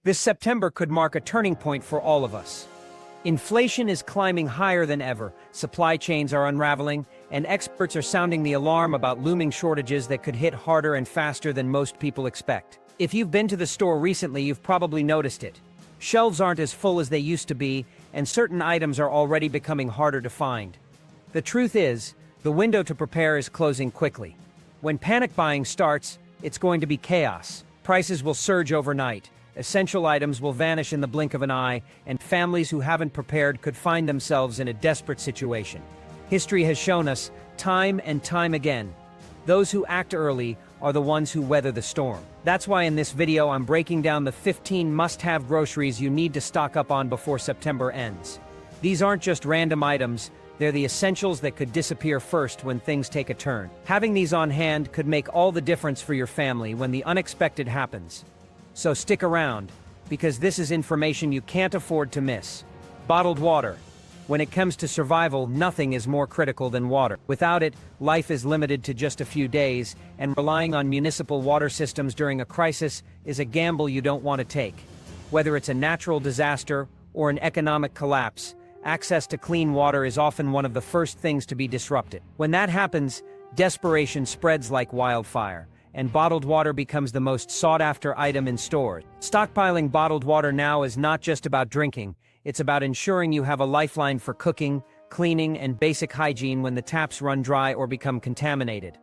This September could mark a turning point for all of us. Inflation is climbing higher than ever, supply chains are unraveling, and experts are sounding the alarm about looming shortages that could hit harder and faster than most people expect. If you've been to the store recently, you've probably noticed it. Shelves aren't as full as they used to be, and certain items are already becoming harder to find. The truth is, the window to prepare is closing quickly. When panic buying starts, it's going to be chaos. Prices will surge overnight. Essential items will vanish in the blink of an eye, and families who haven't prepared could find themselves in a desperate situation. History has shown us, time and time again, those who act early are the ones who weather the storm. That's why in this video I'm breaking down the 15 must-have groceries you need to stock up on before September ends. These aren't just random items, they're the essentials that could disappear first when things take a turn. Having these on hand could make all the difference for your family when the unexpected happens. So stick around, because this is information you can't afford to miss. Bottled water. When it comes to survival, nothing is more critical than water. Without it, life is limited to just a few days, and relying on municipal water systems during a crisis is a gamble you don't want to take. Whether it's a natural disaster or an economic collapse, access to clean water is often one of the first things to be disrupted. When that happens, desperation spreads like wildfire, and bottled water becomes the most sought-after item in stores. Stockpiling bottled water now is not just about drinking, it's about ensuring you have a lifeline for cooking, cleaning, and basic hygiene when the taps run dry or become contaminated.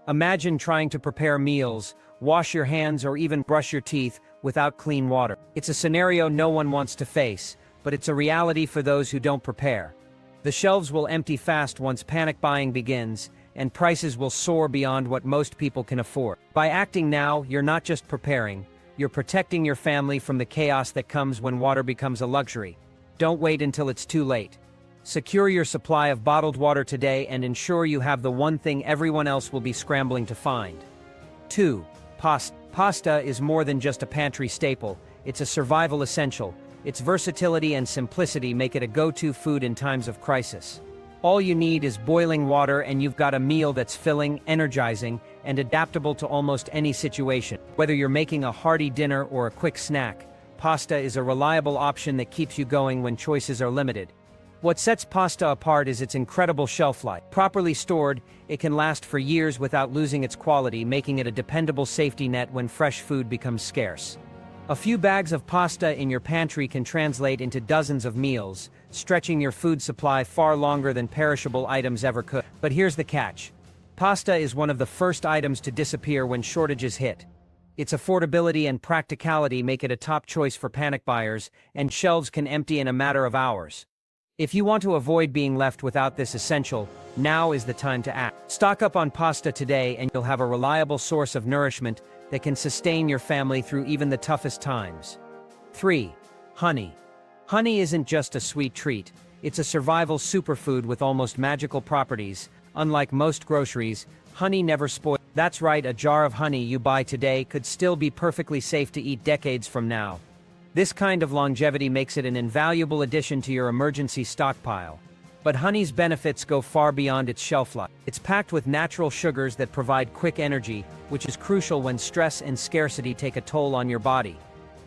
Imagine trying to prepare meals, wash your hands, or even brush your teeth without clean water. It's a scenario no one wants to face, but it's a reality for those who don't prepare. The shelves will empty fast once panic buying begins, and prices will soar beyond what most people can afford. By acting now, you're not just preparing, you're protecting your family from the chaos that comes when water becomes a luxury. Don't wait until it's too late. Secure your supply of bottled water today and ensure you have the one thing everyone else will be scrambling to find. 2. Pasta. Pasta is more than just a pantry staple, it's a survival essential. Its versatility and simplicity make it a go-to food in times of crisis. All you need is boiling water and you've got a meal that's filling, energizing, and adaptable to almost any situation. Whether you're making a hearty dinner or a quick snack, pasta is a reliable option that keeps you going when choices are limited. What sets pasta apart is its incredible shelf life. Properly stored, it can last for years without losing its quality, making it a dependable safety net when fresh food becomes scarce. A few bags of pasta in your pantry can translate into dozens of meals, stretching your food supply far longer than perishable items ever could. But here's the catch. Pasta is one of the first items to disappear when shortages hit. Its affordability and practicality make it a top choice for panic buyers, and shelves can empty in a matter of hours. If you want to avoid being left without this essential, now is the time to act. Stock up on pasta today and you'll have a reliable source of nourishment that can sustain your family through even the toughest times. 3. Honey. Honey isn't just a sweet treat, it's a survival superfood with almost magical properties. Unlike most groceries, honey never spoils. That's right, a jar of honey you buy today could still be perfectly safe to eat decades from now. This kind of longevity makes it an invaluable addition to your emergency stockpile. But honey's benefits go far beyond its shelf life. It's packed with natural sugars that provide quick energy, which is crucial when stress and scarcity take a toll on your body.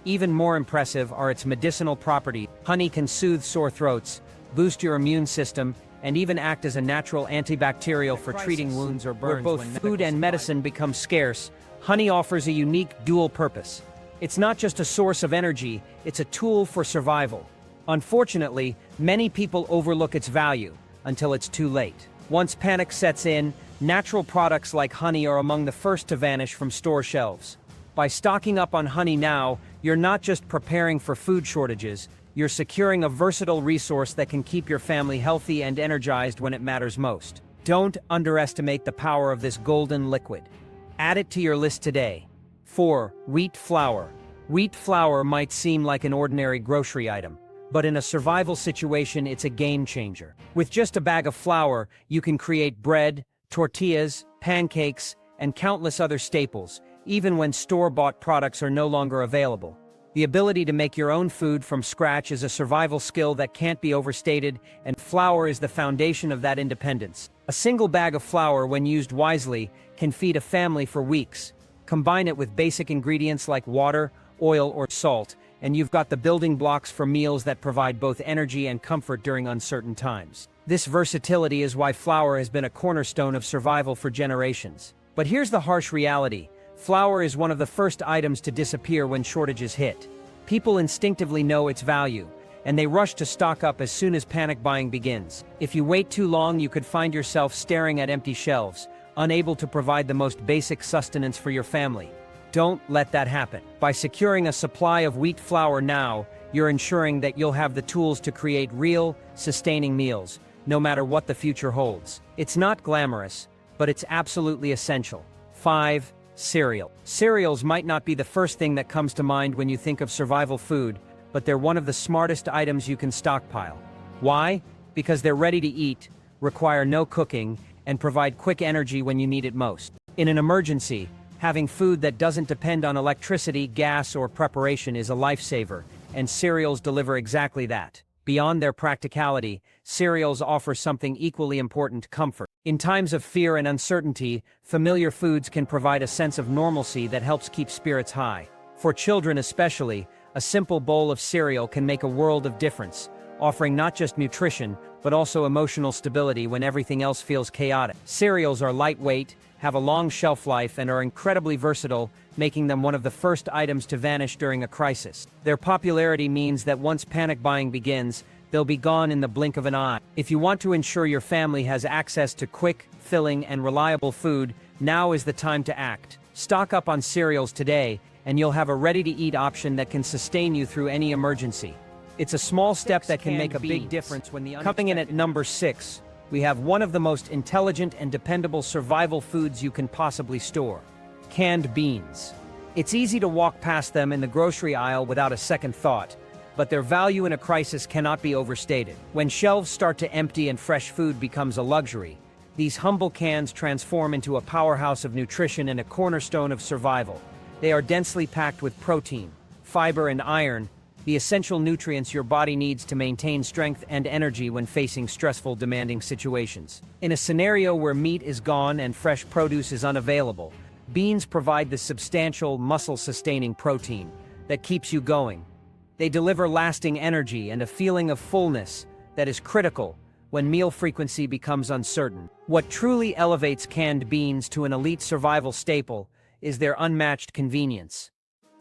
Even more impressive are its medicinal properties. Honey can soothe sore throats, boost your immune system, and even act as a natural antibacterial for treating wounds or burns. Where both food and medicine become scarce, honey offers a unique dual purpose. It's not just a source of energy, it's a tool for survival. Unfortunately, many people overlook its value until it's too late. Once panic sets in, natural products like honey are among the first to vanish from store shelves. By stocking up on honey now, you're not just preparing for food shortages, you're securing a versatile resource that can keep your family healthy and energized when it matters most. Don't underestimate the power of this golden liquid. Add it to your list today. 4. Wheat flour. Wheat flour might seem like an ordinary grocery item, but in a survival situation, it's a game changer. With just a bag of flour, you can create bread, tortillas, pancakes, and countless other staples, even when store-bought products are no longer available. The ability to make your own food from scratch is a survival skill that can't be overstated, and flour is the foundation of that independence. A single bag of flour, when used wisely, can feed a family for weeks. Combine it with basic ingredients like water, oil, or salt, and you've got the building blocks for meals that provide both energy and comfort during uncertain times. This versatility is why flour has been a cornerstone of survival for generations. But here's the harsh reality. Flour is one of the first items to disappear when shortages hit. People instinctively know its value, and they rush to stock up as soon as panic buying begins. If you wait too long, you could find yourself staring at empty shelves, unable to provide the most basic sustenance for your family. Don't let that happen. By securing a supply of wheat flour now, you're ensuring that you'll have the tools to create real, sustaining meals, no matter what the future holds. It's not glamorous, but it's absolutely essential. 5. Cereal. Cereals might not be the first thing that comes to mind when you think of survival food, but they're one of the smartest items you can stockpile. Why? Because they're ready to eat, require no cooking, and provide quick energy when you need it most. In an emergency, having food that doesn't depend on electricity, gas, or preparation is a lifesaver, and cereals deliver exactly that. Beyond their practicality, cereals offer something equally important: comfort. In times of fear and uncertainty, familiar foods can provide a sense of normalcy that helps keep spirits high. For children especially, a simple bowl of cereal can make a world of difference, offering not just nutrition, but also emotional stability when everything else feels chaotic. Cereals are lightweight, have a long shelf life, and are incredibly versatile, making them one of the first items to vanish during a crisis. Their popularity means that once panic buying begins, they'll be gone in the blink of an eye. If you want to ensure your family has access to quick, filling, and reliable food, now is the time to act. Stock up on cereals today, and you'll have a ready-to-eat option that can sustain you through any emergency. It's a small step that can make a big difference when the unexpected. Coming in at number 6, we have one of the most intelligent and dependable survival foods you can possibly store: canned beans. It's easy to walk past them in the grocery aisle without a second thought, but their value in a crisis cannot be overstated. When shelves start to empty and fresh food becomes a luxury, these humble cans transform into a powerhouse of nutrition and a cornerstone of survival. They are densely packed with protein, fiber, and iron, the essential nutrients your body needs to maintain strength and energy when facing stressful, demanding situations. In a scenario where meat is gone and fresh produce is unavailable, beans provide the substantial, muscle-sustaining protein that keeps you going. They deliver lasting energy and a feeling of fullness that is critical when meal frequency becomes uncertain. What truly elevates canned beans to an elite survival staple is their unmatched convenience.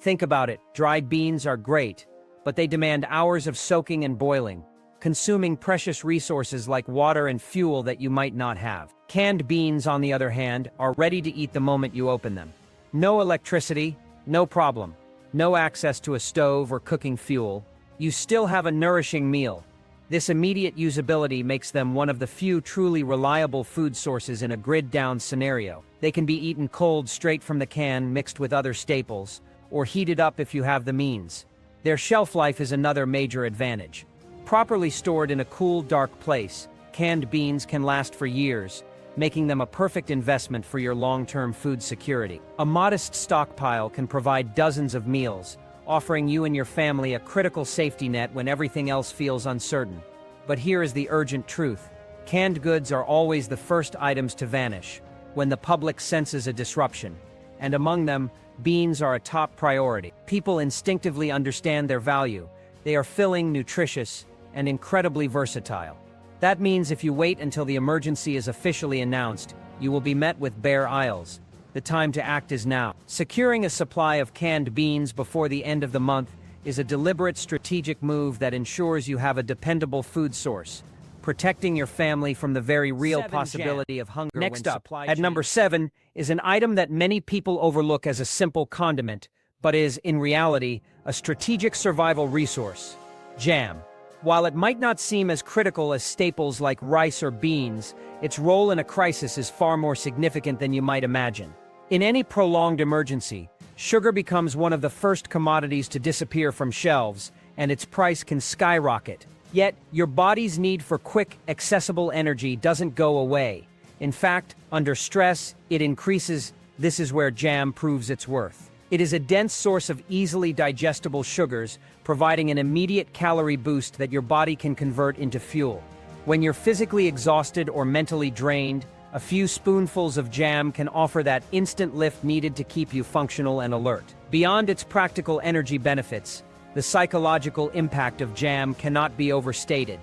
Think about it, dried beans are great, but they demand hours of soaking and boiling, consuming precious resources like water and fuel that you might not have. Canned beans, on the other hand, are ready to eat the moment you open them. No electricity, no problem. No access to a stove or cooking fuel. You still have a nourishing meal. This immediate usability makes them one of the few truly reliable food sources in a grid-down scenario. They can be eaten cold straight from the can, mixed with other staples, or heated up if you have the means. Their shelf life is another major advantage. Properly stored in a cool, dark place, canned beans can last for years, making them a perfect investment for your long-term food security. A modest stockpile can provide dozens of meals, offering you and your family a critical safety net when everything else feels uncertain. But here is the urgent truth. Canned goods are always the first items to vanish when the public senses a disruption, and among them, beans are a top priority. People instinctively understand their value. They are filling, nutritious, and incredibly versatile. That means if you wait until the emergency is officially announced, you will be met with bare aisles. The time to act is now. Securing a supply of canned beans before the end of the month is a deliberate strategic move that ensures you have a dependable food source, protecting your family from the very real possibility of hunger. Next up, at number 7, is an item that many people overlook as a simple condiment, but is, in reality, a strategic survival resource: jam. While it might not seem as critical as staples like rice or beans, its role in a crisis is far more significant than you might imagine. In any prolonged emergency, sugar becomes one of the first commodities to disappear from shelves, and its price can skyrocket. Yet, your body's need for quick, accessible energy doesn't go away. In fact, under stress, it increases. This is where jam proves its worth. It is a dense source of easily digestible sugars, providing an immediate calorie boost that your body can convert into fuel. When you're physically exhausted or mentally drained, a few spoonfuls of jam can offer that instant lift needed to keep you functional and alert. Beyond its practical energy benefits, the psychological impact of jam cannot be overstated.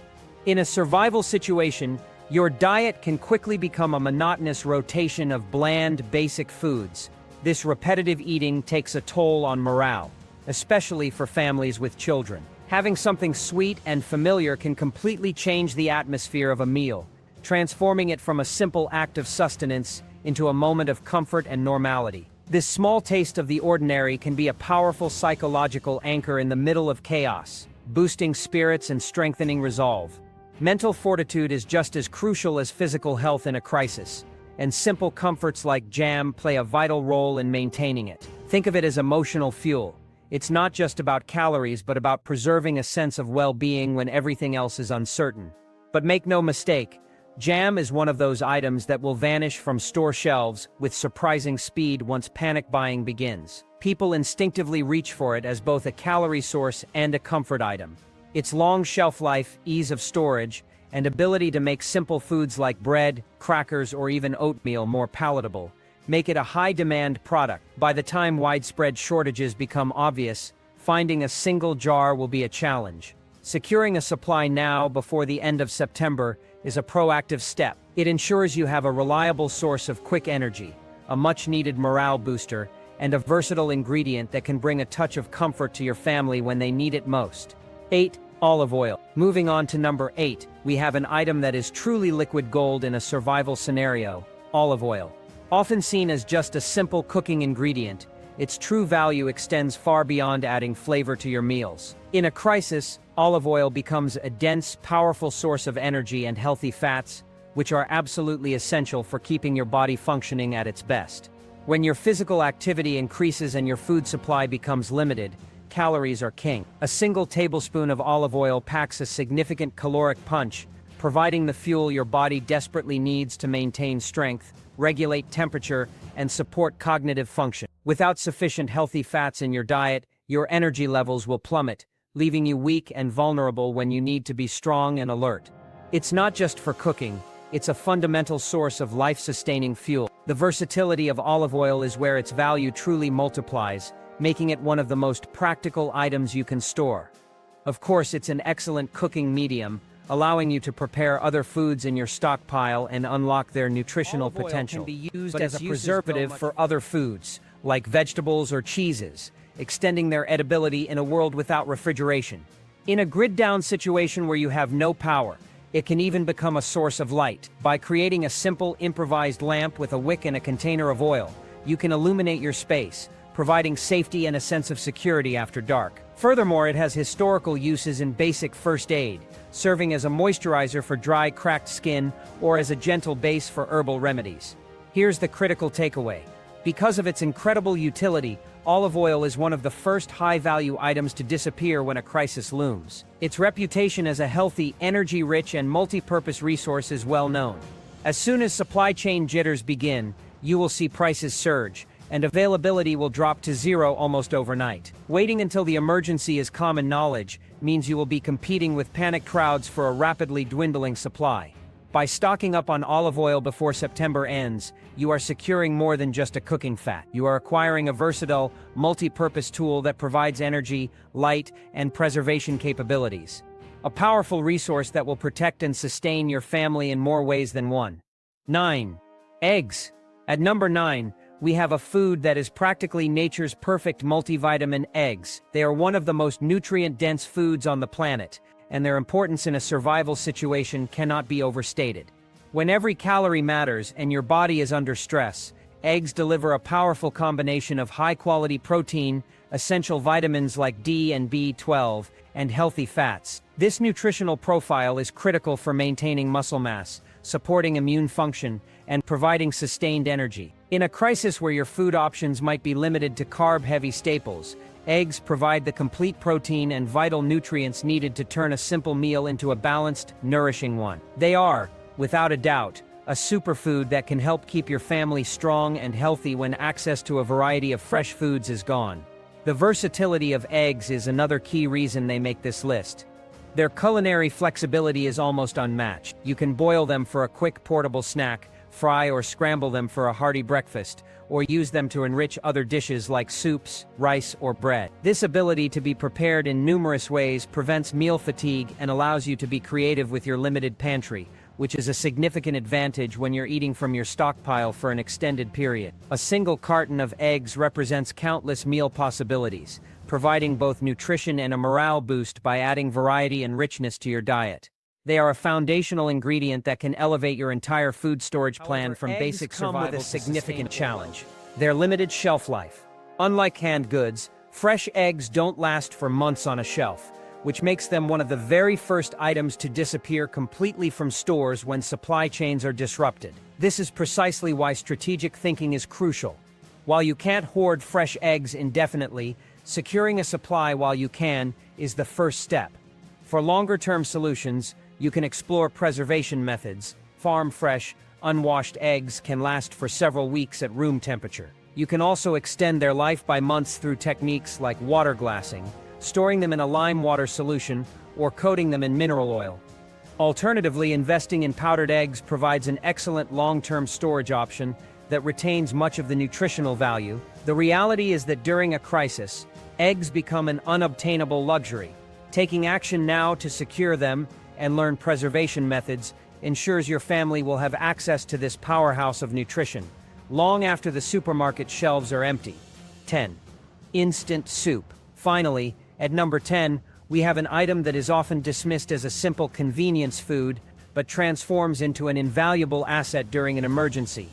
In a survival situation, your diet can quickly become a monotonous rotation of bland, basic foods. This repetitive eating takes a toll on morale, especially for families with children. Having something sweet and familiar can completely change the atmosphere of a meal, transforming it from a simple act of sustenance into a moment of comfort and normality. This small taste of the ordinary can be a powerful psychological anchor in the middle of chaos, boosting spirits and strengthening resolve. Mental fortitude is just as crucial as physical health in a crisis, and simple comforts like jam play a vital role in maintaining it. Think of it as emotional fuel. It's not just about calories, but about preserving a sense of well-being when everything else is uncertain. But make no mistake, jam is one of those items that will vanish from store shelves with surprising speed once panic buying begins. People instinctively reach for it as both a calorie source and a comfort item. Its long shelf life, ease of storage, and ability to make simple foods like bread, crackers, or even oatmeal more palatable make it a high-demand product. By the time widespread shortages become obvious, finding a single jar will be a challenge. Securing a supply now before the end of September is a proactive step. It ensures you have a reliable source of quick energy, a much-needed morale booster, and a versatile ingredient that can bring a touch of comfort to your family when they need it most. 8. Olive oil. Moving on to number 8, we have an item that is truly liquid gold in a survival scenario: olive oil. Often seen as just a simple cooking ingredient, its true value extends far beyond adding flavor to your meals. In a crisis, olive oil becomes a dense, powerful source of energy and healthy fats, which are absolutely essential for keeping your body functioning at its best. When your physical activity increases and your food supply becomes limited, calories are king. A single tablespoon of olive oil packs a significant caloric punch, providing the fuel your body desperately needs to maintain strength, regulate temperature, and support cognitive function. Without sufficient healthy fats in your diet, your energy levels will plummet, leaving you weak and vulnerable when you need to be strong and alert. It's not just for cooking, it's a fundamental source of life-sustaining fuel. The versatility of olive oil is where its value truly multiplies, making it one of the most practical items you can store. Of course, it's an excellent cooking medium, allowing you to prepare other foods in your stockpile and unlock their nutritional potential. Olive oil can be used as a preservative for other foods, like vegetables or cheeses, extending their edibility in a world without refrigeration. In a grid-down situation where you have no power, it can even become a source of light. By creating a simple, improvised lamp with a wick and a container of oil, you can illuminate your space, providing safety and a sense of security after dark. Furthermore, it has historical uses in basic first aid, serving as a moisturizer for dry, cracked skin or as a gentle base for herbal remedies. Here's the critical takeaway. Because of its incredible utility, olive oil is one of the first high-value items to disappear when a crisis looms. Its reputation as a healthy, energy-rich, and multi-purpose resource is well known. As soon as supply chain jitters begin, you will see prices surge, and availability will drop to zero almost overnight. Waiting until the emergency is common knowledge means you will be competing with panicked crowds for a rapidly dwindling supply. By stocking up on olive oil before September ends, you are securing more than just a cooking fat. You are acquiring a versatile, multi-purpose tool that provides energy, light, and preservation capabilities. A powerful resource that will protect and sustain your family in more ways than one. 9. Eggs. At number 9, we have a food that is practically nature's perfect multivitamin: eggs. They are one of the most nutrient-dense foods on the planet, and their importance in a survival situation cannot be overstated. When every calorie matters and your body is under stress, eggs deliver a powerful combination of high-quality protein, essential vitamins like D and B12, and healthy fats. This nutritional profile is critical for maintaining muscle mass, supporting immune function, and providing sustained energy. In a crisis where your food options might be limited to carb-heavy staples, eggs provide the complete protein and vital nutrients needed to turn a simple meal into a balanced, nourishing one. They are, without a doubt, a superfood that can help keep your family strong and healthy when access to a variety of fresh foods is gone. The versatility of eggs is another key reason they make this list. Their culinary flexibility is almost unmatched. You can boil them for a quick portable snack, fry or scramble them for a hearty breakfast, or use them to enrich other dishes like soups, rice, or bread. This ability to be prepared in numerous ways prevents meal fatigue and allows you to be creative with your limited pantry, which is a significant advantage when you're eating from your stockpile for an extended period. A single carton of eggs represents countless meal possibilities, providing both nutrition and a morale boost by adding variety and richness to your diet. They are a foundational ingredient that can elevate your entire food storage plan from basic survival to significant challenge. Their limited shelf life. Unlike canned goods, fresh eggs don't last for months on a shelf, which makes them one of the very first items to disappear completely from stores when supply chains are disrupted. This is precisely why strategic thinking is crucial. While you can't hoard fresh eggs indefinitely, securing a supply while you can is the first step. For longer-term solutions, you can explore preservation methods. Farm-fresh, unwashed eggs can last for several weeks at room temperature. You can also extend their life by months through techniques like water glassing, storing them in a lime water solution, or coating them in mineral oil. Alternatively, investing in powdered eggs provides an excellent long-term storage option that retains much of the nutritional value. The reality is that during a crisis, eggs become an unobtainable luxury. Taking action now to secure them and learn preservation methods ensures your family will have access to this powerhouse of nutrition long after the supermarket shelves are empty. 10. Instant soup. Finally, at number 10, we have an item that is often dismissed as a simple convenience food, but transforms into an invaluable asset during an emergency.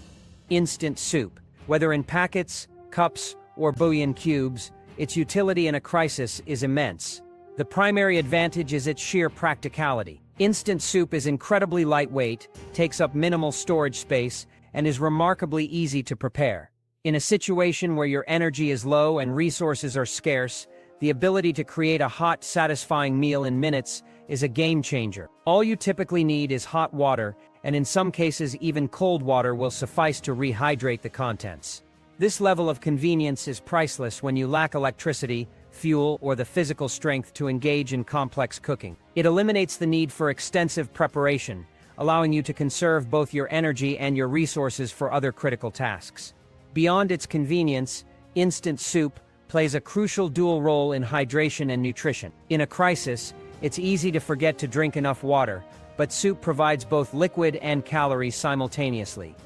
Instant soup. Whether in packets, cups, or bouillon cubes, its utility in a crisis is immense. The primary advantage is its sheer practicality. Instant soup is incredibly lightweight, takes up minimal storage space, and is remarkably easy to prepare. In a situation where your energy is low and resources are scarce, the ability to create a hot, satisfying meal in minutes is a game changer. All you typically need is hot water, and in some cases even cold water will suffice to rehydrate the contents. This level of convenience is priceless when you lack electricity, fuel, or the physical strength to engage in complex cooking. It eliminates the need for extensive preparation, allowing you to conserve both your energy and your resources for other critical tasks. Beyond its convenience, instant soup plays a crucial dual role in hydration and nutrition. In a crisis, it's easy to forget to drink enough water, but soup provides both liquid and calories simultaneously.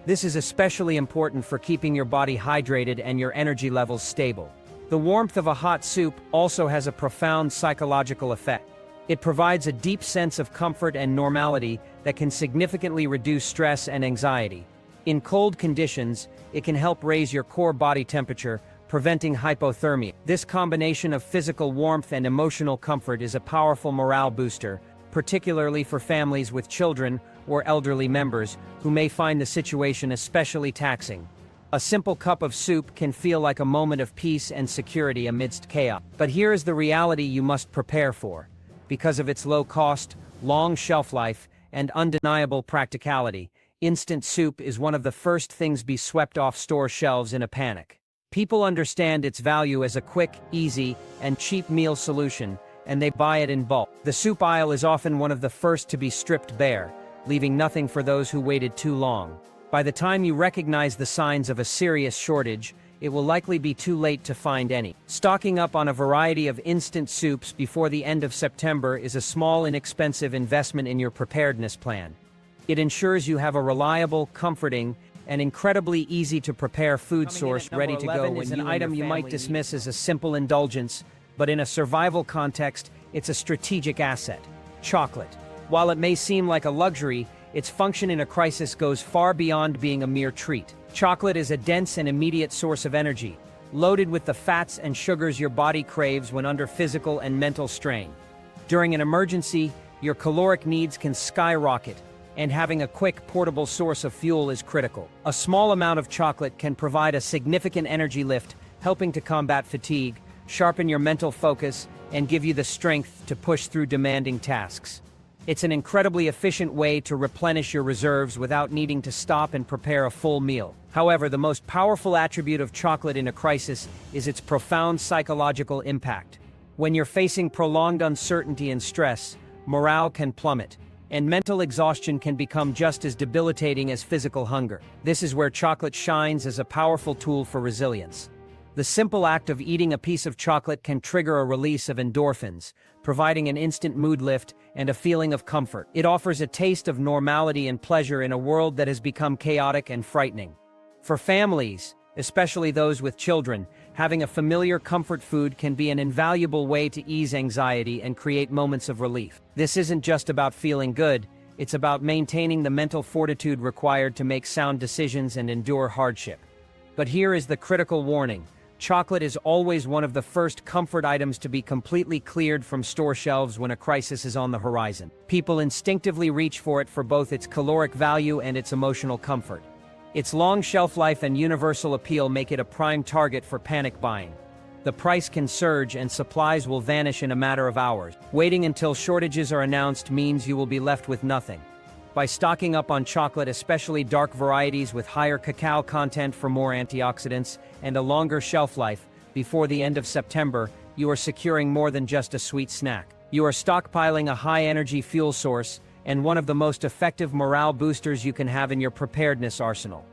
This is especially important for keeping your body hydrated and your energy levels stable. The warmth of a hot soup also has a profound psychological effect. It provides a deep sense of comfort and normality that can significantly reduce stress and anxiety. In cold conditions, it can help raise your core body temperature, preventing hypothermia. This combination of physical warmth and emotional comfort is a powerful morale booster, particularly for families with children or elderly members who may find the situation especially taxing. A simple cup of soup can feel like a moment of peace and security amidst chaos. But here is the reality you must prepare for. Because of its low cost, long shelf life, and undeniable practicality, instant soup is one of the first things be swept off store shelves in a panic. People understand its value as a quick, easy, and cheap meal solution, and they buy it in bulk. The soup aisle is often one of the first to be stripped bare, leaving nothing for those who waited too long. By the time you recognize the signs of a serious shortage, it will likely be too late to find any. Stocking up on a variety of instant soups before the end of September is a small, inexpensive investment in your preparedness plan. It ensures you have a reliable, comforting, and incredibly easy-to-prepare food source ready to go when an item you might dismiss as a simple indulgence, but in a survival context, it's a strategic asset. Chocolate. While it may seem like a luxury, its function in a crisis goes far beyond being a mere treat. Chocolate is a dense and immediate source of energy, loaded with the fats and sugars your body craves when under physical and mental strain. During an emergency, your caloric needs can skyrocket, and having a quick, portable source of fuel is critical. A small amount of chocolate can provide a significant energy lift, helping to combat fatigue, sharpen your mental focus, and give you the strength to push through demanding tasks. It's an incredibly efficient way to replenish your reserves without needing to stop and prepare a full meal. However, the most powerful attribute of chocolate in a crisis is its profound psychological impact. When you're facing prolonged uncertainty and stress, morale can plummet, and mental exhaustion can become just as debilitating as physical hunger. This is where chocolate shines as a powerful tool for resilience. The simple act of eating a piece of chocolate can trigger a release of endorphins, providing an instant mood lift and a feeling of comfort. It offers a taste of normality and pleasure in a world that has become chaotic and frightening. For families, especially those with children, having a familiar comfort food can be an invaluable way to ease anxiety and create moments of relief. This isn't just about feeling good, it's about maintaining the mental fortitude required to make sound decisions and endure hardship. But here is the critical warning. Chocolate is always one of the first comfort items to be completely cleared from store shelves when a crisis is on the horizon. People instinctively reach for it for both its caloric value and its emotional comfort. Its long shelf life and universal appeal make it a prime target for panic buying. The price can surge and supplies will vanish in a matter of hours. Waiting until shortages are announced means you will be left with nothing. By stocking up on chocolate, especially dark varieties with higher cacao content for more antioxidants and a longer shelf life, before the end of September, you are securing more than just a sweet snack. You are stockpiling a high-energy fuel source and one of the most effective morale boosters you can have in your preparedness arsenal.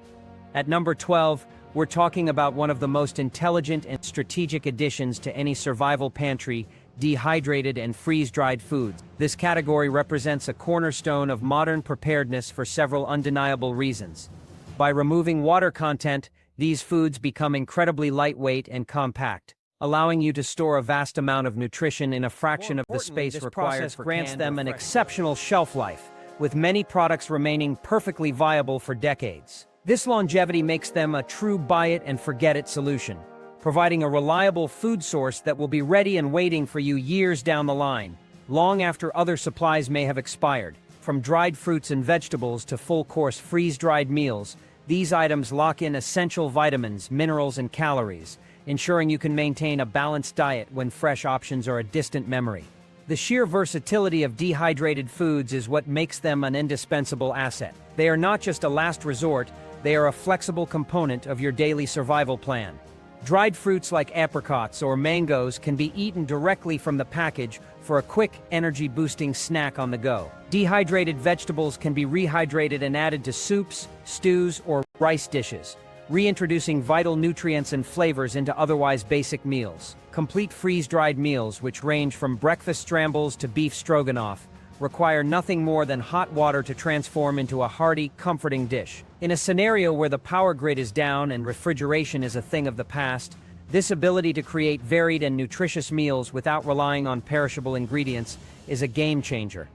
At number 12, we're talking about one of the most intelligent and strategic additions to any survival pantry: dehydrated and freeze-dried foods. This category represents a cornerstone of modern preparedness for several undeniable reasons. By removing water content, these foods become incredibly lightweight and compact, allowing you to store a vast amount of nutrition in a fraction of the space required. For grants them an exceptional shelf life, with many products remaining perfectly viable for decades. This longevity makes them a true buy-it-and-forget-it solution, providing a reliable food source that will be ready and waiting for you years down the line, long after other supplies may have expired. From dried fruits and vegetables to full-course freeze-dried meals, these items lock in essential vitamins, minerals, and calories, ensuring you can maintain a balanced diet when fresh options are a distant memory. The sheer versatility of dehydrated foods is what makes them an indispensable asset. They are not just a last resort, they are a flexible component of your daily survival plan. Dried fruits like apricots or mangoes can be eaten directly from the package for a quick, energy-boosting snack on the go. Dehydrated vegetables can be rehydrated and added to soups, stews, or rice dishes, reintroducing vital nutrients and flavors into otherwise basic meals. Complete freeze-dried meals, which range from breakfast scrambles to beef stroganoff, require nothing more than hot water to transform into a hearty, comforting dish. In a scenario where the power grid is down and refrigeration is a thing of the past, this ability to create varied and nutritious meals without relying on perishable ingredients is a game changer.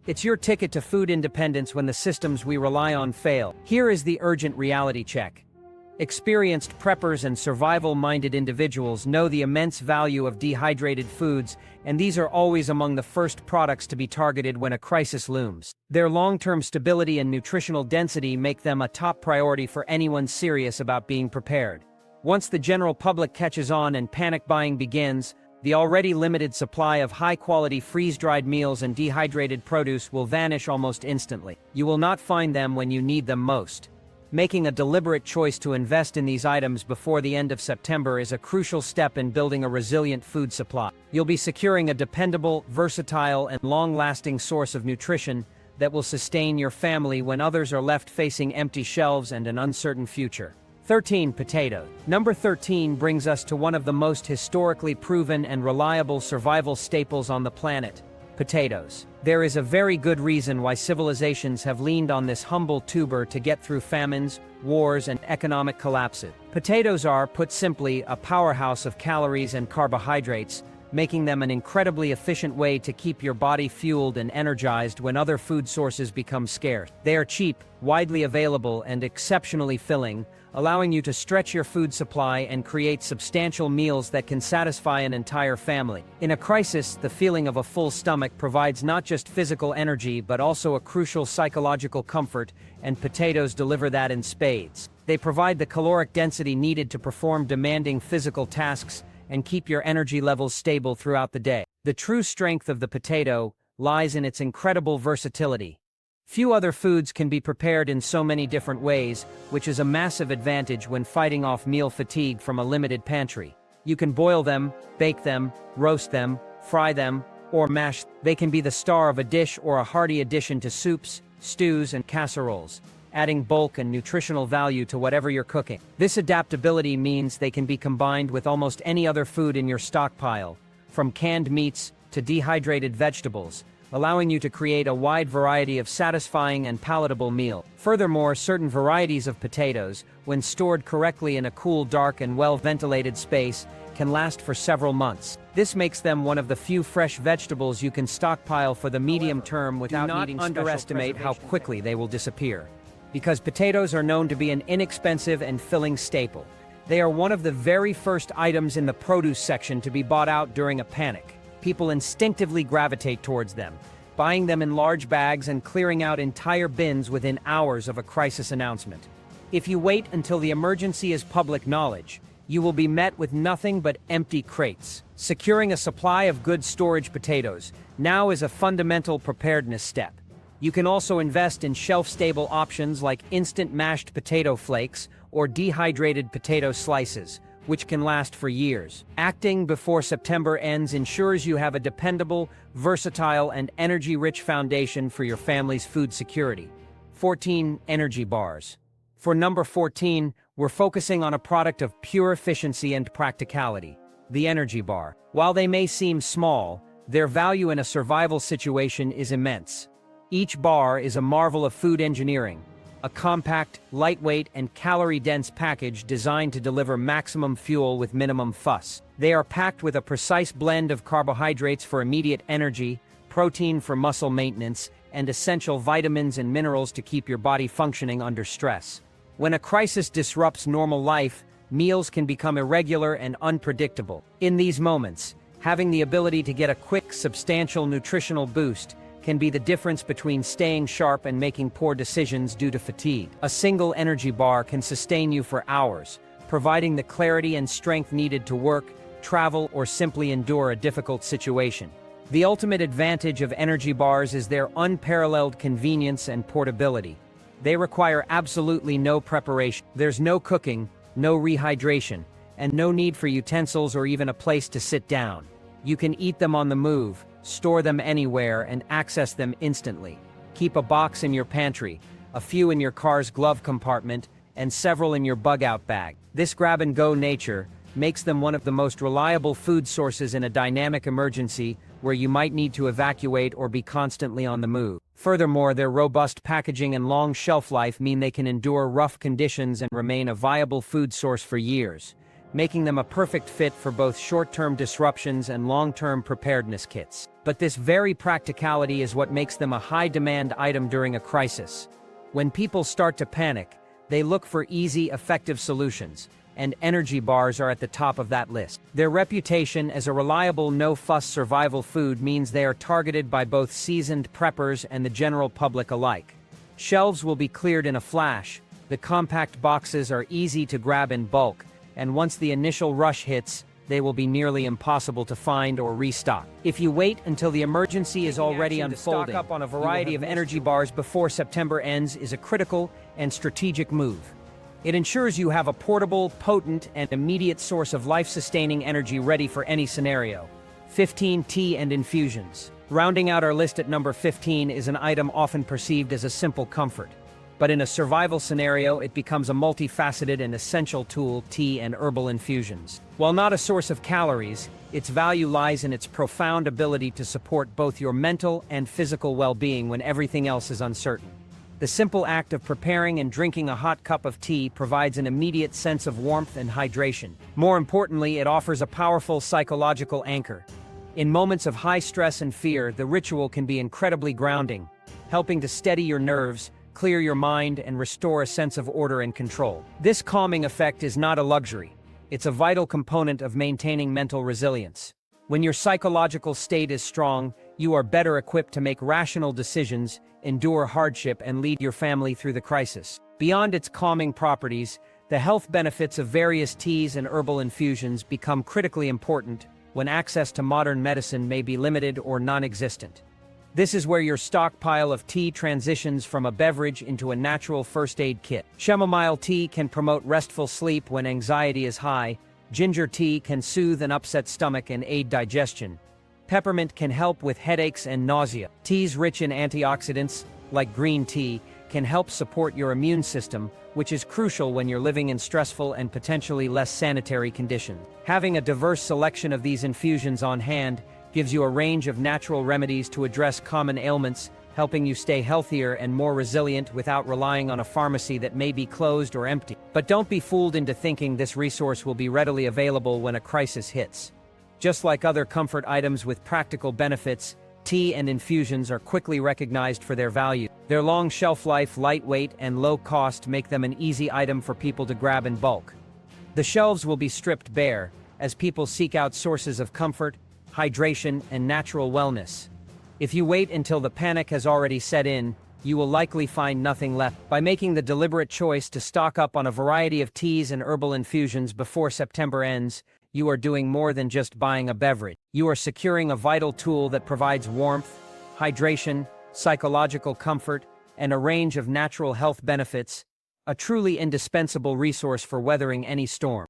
It's your ticket to food independence when the systems we rely on fail. Here is the urgent reality check. Experienced preppers and survival-minded individuals know the immense value of dehydrated foods, and these are always among the first products to be targeted when a crisis looms. Their long-term stability and nutritional density make them a top priority for anyone serious about being prepared. Once the general public catches on and panic buying begins, the already limited supply of high-quality freeze-dried meals and dehydrated produce will vanish almost instantly. You will not find them when you need them most. Making a deliberate choice to invest in these items before the end of September is a crucial step in building a resilient food supply. You'll be securing a dependable, versatile, and long-lasting source of nutrition that will sustain your family when others are left facing empty shelves and an uncertain future. 13. Potatoes. Number 13 brings us to one of the most historically proven and reliable survival staples on the planet: potatoes. There is a very good reason why civilizations have leaned on this humble tuber to get through famines, wars, and economic collapses. Potatoes are, put simply, a powerhouse of calories and carbohydrates, making them an incredibly efficient way to keep your body fueled and energized when other food sources become scarce. They are cheap, widely available, and exceptionally filling, allowing you to stretch your food supply and create substantial meals that can satisfy an entire family. In a crisis, the feeling of a full stomach provides not just physical energy but also a crucial psychological comfort, and potatoes deliver that in spades. They provide the caloric density needed to perform demanding physical tasks and keep your energy levels stable throughout the day. The true strength of the potato lies in its incredible versatility. Few other foods can be prepared in so many different ways, which is a massive advantage when fighting off meal fatigue from a limited pantry. You can boil them, bake them, roast them, fry them, or mashed. They can be the star of a dish or a hearty addition to soups, stews, and casseroles, adding bulk and nutritional value to whatever you're cooking. This adaptability means they can be combined with almost any other food in your stockpile, from canned meats to dehydrated vegetables, allowing you to create a wide variety of satisfying and palatable meals. Furthermore, certain varieties of potatoes, when stored correctly in a cool, dark, and well-ventilated space, can last for several months. This makes them one of the few fresh vegetables you can stockpile for the medium term without needing special preservation. Do not underestimate how quickly they will disappear. Because potatoes are known to be an inexpensive and filling staple, they are one of the very first items in the produce section to be bought out during a panic. People instinctively gravitate towards them, buying them in large bags and clearing out entire bins within hours of a crisis announcement. If you wait until the emergency is public knowledge, you will be met with nothing but empty crates. Securing a supply of good storage potatoes now is a fundamental preparedness step. You can also invest in shelf-stable options like instant mashed potato flakes or dehydrated potato slices, which can last for years. Acting before September ends ensures you have a dependable, versatile, and energy-rich foundation for your family's food security. 14. Energy bars. For number 14, we're focusing on a product of pure efficiency and practicality, the energy bar. While they may seem small, their value in a survival situation is immense. Each bar is a marvel of food engineering, a compact, lightweight, and calorie-dense package designed to deliver maximum fuel with minimum fuss. They are packed with a precise blend of carbohydrates for immediate energy, protein for muscle maintenance, and essential vitamins and minerals to keep your body functioning under stress. When a crisis disrupts normal life, meals can become irregular and unpredictable. In these moments, having the ability to get a quick, substantial nutritional boost can be the difference between staying sharp and making poor decisions due to fatigue. A single energy bar can sustain you for hours, providing the clarity and strength needed to work, travel, or simply endure a difficult situation. The ultimate advantage of energy bars is their unparalleled convenience and portability. They require absolutely no preparation. There's no cooking, no rehydration, and no need for utensils or even a place to sit down. You can eat them on the move, store them anywhere, and access them instantly. Keep a box in your pantry, a few in your car's glove compartment, and several in your bug-out bag. This grab-and-go nature makes them one of the most reliable food sources in a dynamic emergency where you might need to evacuate or be constantly on the move. Furthermore, their robust packaging and long shelf life mean they can endure rough conditions and remain a viable food source for years, making them a perfect fit for both short-term disruptions and long-term preparedness kits. But this very practicality is what makes them a high-demand item during a crisis. When people start to panic, they look for easy, effective solutions, and energy bars are at the top of that list. Their reputation as a reliable, no-fuss survival food means they are targeted by both seasoned preppers and the general public alike. Shelves will be cleared in a flash, the compact boxes are easy to grab in bulk, and once the initial rush hits, they will be nearly impossible to find or restock. If you wait until the emergency is already unfolding, stock up on a variety of energy bars before September ends is a critical and strategic move. It ensures you have a portable, potent, and immediate source of life-sustaining energy ready for any scenario. 15. Tea and infusions. Rounding out our list at number 15 is an item often perceived as a simple comfort. But in a survival scenario, it becomes a multifaceted and essential tool: tea and herbal infusions. While not a source of calories, its value lies in its profound ability to support both your mental and physical well-being when everything else is uncertain. The simple act of preparing and drinking a hot cup of tea provides an immediate sense of warmth and hydration. More importantly, it offers a powerful psychological anchor. In moments of high stress and fear, the ritual can be incredibly grounding, helping to steady your nerves, clear your mind, and restore a sense of order and control. This calming effect is not a luxury. It's a vital component of maintaining mental resilience. When your psychological state is strong, you are better equipped to make rational decisions, endure hardship, and lead your family through the crisis. Beyond its calming properties, the health benefits of various teas and herbal infusions become critically important when access to modern medicine may be limited or non-existent. This is where your stockpile of tea transitions from a beverage into a natural first aid kit. Chamomile tea can promote restful sleep when anxiety is high. Ginger tea can soothe an upset stomach and aid digestion. Peppermint can help with headaches and nausea. Teas rich in antioxidants, like green tea, can help support your immune system, which is crucial when you're living in stressful and potentially less sanitary conditions. Having a diverse selection of these infusions on hand gives you a range of natural remedies to address common ailments, helping you stay healthier and more resilient without relying on a pharmacy that may be closed or empty. But don't be fooled into thinking this resource will be readily available when a crisis hits. Just like other comfort items with practical benefits, tea and infusions are quickly recognized for their value. Their long shelf life, lightweight, and low cost make them an easy item for people to grab in bulk. The shelves will be stripped bare as people seek out sources of comfort, hydration, and natural wellness. If you wait until the panic has already set in, you will likely find nothing left. By making the deliberate choice to stock up on a variety of teas and herbal infusions before September ends, you are doing more than just buying a beverage. You are securing a vital tool that provides warmth, hydration, psychological comfort, and a range of natural health benefits, a truly indispensable resource for weathering any storm.